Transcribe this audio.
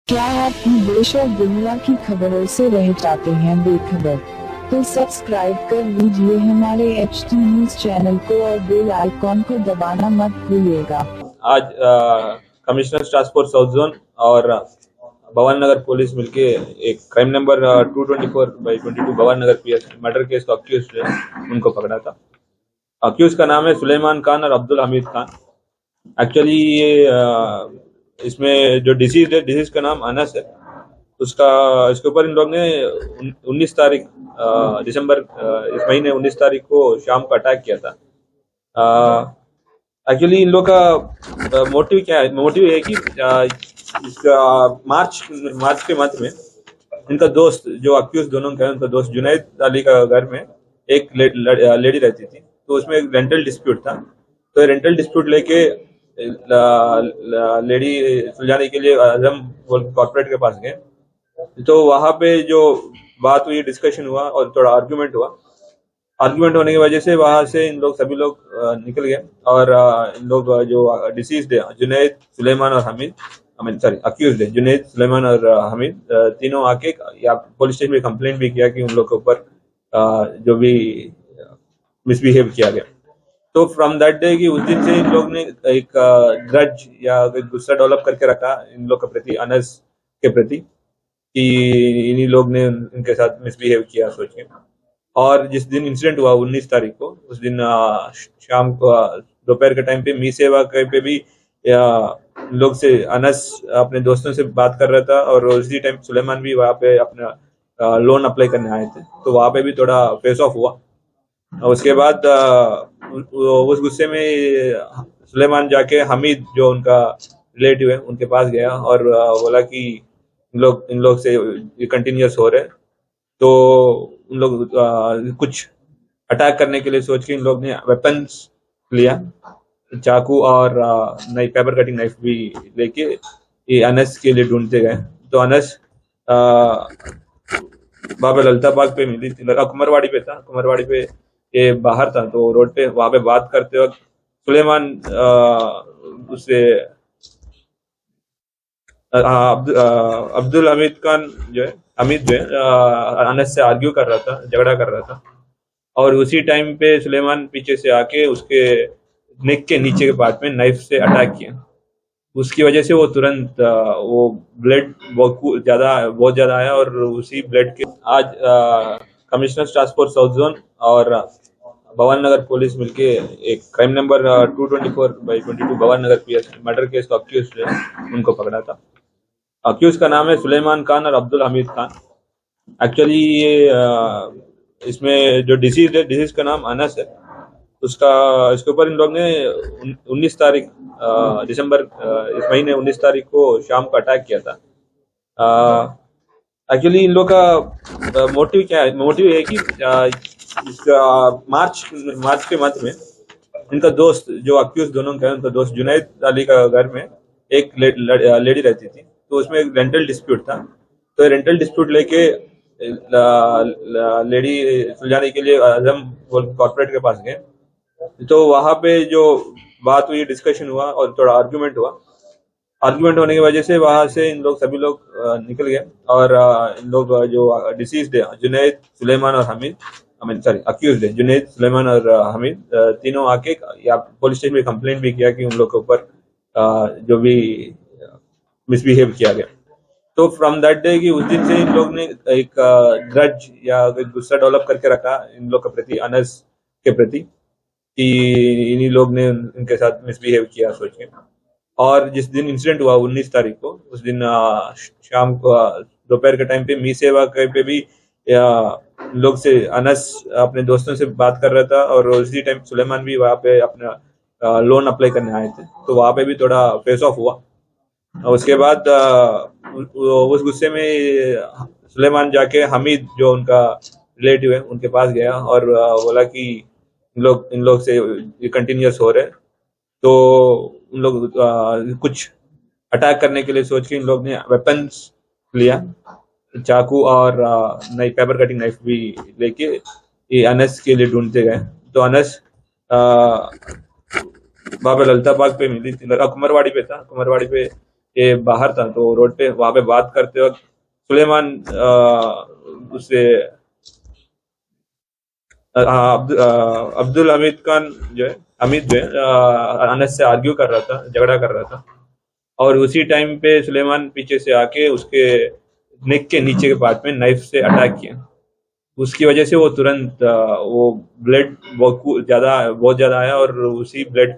क्या आप देश और दुनिया की खबरों से रह जाते हैं बेखबर? तो सब्सक्राइब कर लीजिए हमारे HT न्यूज चैनल को और बेल आइकॉन को दबाना मत भूलिएगा। आज commissioner task force south zone और भवन नगर पुलिस मिलके एक क्राइम नंबर 224/22 भवन नगर पीएस मर्डर केस का अक्यूज है, उनको पकड़ा था। अक्यूज का नाम है सुलेमान खान और अब्दुल हमीद खान। एक्चुअली ये इसमें जो डिसीज का नाम अनस है, इसके ऊपर इन लोग ने 19 तारीख दिसंबर इस महीने 19 तारीख को शाम को अटैक किया था। एक्चुअली इन लोग का मोटिव क्या है? मोटिव है कि इसका मार्च के मध्य में इनका दोस्त जो अक्यूज दोनों का है, उनका दोस्त जुनैद अली का घर में एक लेडी रहती थी, तो उसमें एक रेंटल डिस्प्यूट था। तो रेंटल डिस्प्यूट लेके लेडी सुलझाने के लिए आजम कॉर्पोरेट के पास गए। तो वहां पे जो बात हुई, डिस्कशन हुआ और थोड़ा आर्ग्यूमेंट होने की वजह से वहां से इन लोग सभी लोग निकल गए और इन लोग जो डिसीज्ड है जुनैद, सुलेमान और हमीद, अक्यूज्ड है जुनैद, सुलेमान और हमीद, तीनों आके या पुलिस स्टेशन में कंप्लेंट भी किया कि उन लोग के ऊपर जो भी मिसबिहेव किया गया। तो फ्रॉम दैट डे कि उस दिन से इन लोग ने एक ग्रज या एक गुस्सा डेवलप करके रखा इन लोग के प्रति, अनस के प्रति, कि इन्हीं लोग ने इनके साथ मिसबिहेव किया सोच के। और जिस दिन इंसिडेंट हुआ 19 तारीख को, उस दिन शाम को दोपहर के टाइम पे मी सेवा पे भी लोग से अनस अपने दोस्तों से बात कर रहा था और उसी टाइम सुलेमान भी वहाँ पे अपना लोन अप्लाई करने आए थे, तो वहाँ पे भी थोड़ा फेस ऑफ हुआ। और उसके बाद उस गुस्से में सुलेमान जाके हमीद जो उनका रिलेटिव है उनके पास गया और बोला कि इन लोग से कंटिन्यूस हो रहे, तो उन लोग कुछ अटैक करने के लिए सोच के इन लोग ने वेपन्स लिया, चाकू और नई पेपर कटिंग नाइफ भी लेके ये अनस के लिए ढूंढते गए। तो अनस बाबा ललता बाग पे मिली थी, कुमरवाड़ी पे था, कुमरवाड़ी पे ये बाहर था, तो रोड पे वहां पे बात करते वक्त सुलेमान उससे अब्दुल हमीद खान जो है, हमीद जो है अनस से आर्ग्यू कर रहा था, झगड़ा कर रहा था। और उसी टाइम पे सुलेमान पीछे से आके उसके नेक के नीचे के पार्ट में नाइफ से अटैक किया। उसकी वजह से वो तुरंत वो ब्लड बहुत ज्यादा आया और उसी ब्लड के आज commissioner task force south zone और भवन नगर पुलिस मिलके एक क्राइम नंबर 224/22 भवन नगर पीएस मर्डर केस का अक्यूज है, उनको पकड़ा था। अक्यूज का नाम है सुलेमान खान और अब्दुल हमीद खान। एक्चुअली ये इसमें जो डिसीज का नाम अनस है, इसके ऊपर इन लोग ने 19 तारीख दिसंबर इस महीने 19 तारीख को शाम को अटैक किया था। एक्चुअली इन लोग का मोटिव क्या है? मोटिव है कि इसका मार्च के मध्य में इनका दोस्त जो अक्यूज दोनों का है, उनका दोस्त जुनैद अली का घर में एक लेडी रहती थी, तो उसमें एक रेंटल डिस्प्यूट था। तो रेंटल डिस्प्यूट लेके लेडी सुलझाने के लिए आजम कॉर्पोरेट के पास गए। तो वहां पे जो बात हुई, डिस्कशन हुआ और थोड़ा आर्ग्यूमेंट होने की वजह से वहां से इन लोग सभी लोग निकल गए और इन लोग जो डिसीज्ड है जुनैद, सुलेमान और हमीद, अक्यूज्ड है जुनैद, सुलेमान और हमीद, तीनों आके या पुलिस स्टेशन में कंप्लेंट भी किया कि उन लोग के ऊपर जो भी मिसबिहेव किया गया। तो फ्रॉम दैट डे कि उस दिन से इन लोग ने एक ग्रज या एक गुस्सा डेवलप करके रखा इन लोग के प्रति, अनस के प्रति, कि इन्हीं लोग ने इनके साथ मिसबिहेव किया सोच के। और जिस दिन इंसिडेंट हुआ 19 तारीख को, उस दिन शाम को दोपहर के टाइम पे मी सेवा पे भी लोग से अनस अपने दोस्तों से बात कर रहा था और उसी टाइम सुलेमान भी वहाँ पे अपना लोन अप्लाई करने आए थे, तो वहाँ पे भी थोड़ा फेस ऑफ हुआ। और उसके बाद उस गुस्से में सुलेमान जाके हमीद जो उनका रिलेटिव है उनके पास गया और बोला कि इन लोग से कंटिन्यूस हो रहे, तो उन लोग कुछ अटैक करने के लिए सोच के इन लोग ने वेपन्स लिया, चाकू और नई पेपर कटिंग नाइफ भी लेके ये अनस के लिए ढूंढते गए। तो अनस बाबा ललता बाग पे मिली थी, कुमरवाड़ी पे था, कुमरवाड़ी पे ये बाहर था, तो रोड पे वहां पे बात करते वक्त सुलेमान उससे अब्दुल हमीद खान जो है अनस से आर्ग्यू कर रहा था, झगड़ा कर रहा था, और उसी टाइम पे सुलेमान पीछे से आके उसके नेक के नीचे के पार्ट में नाइफ से अटैक किया। उसकी वजह से वो तुरंत वो ब्लड बहुत ज्यादा आया और उसी ब्लड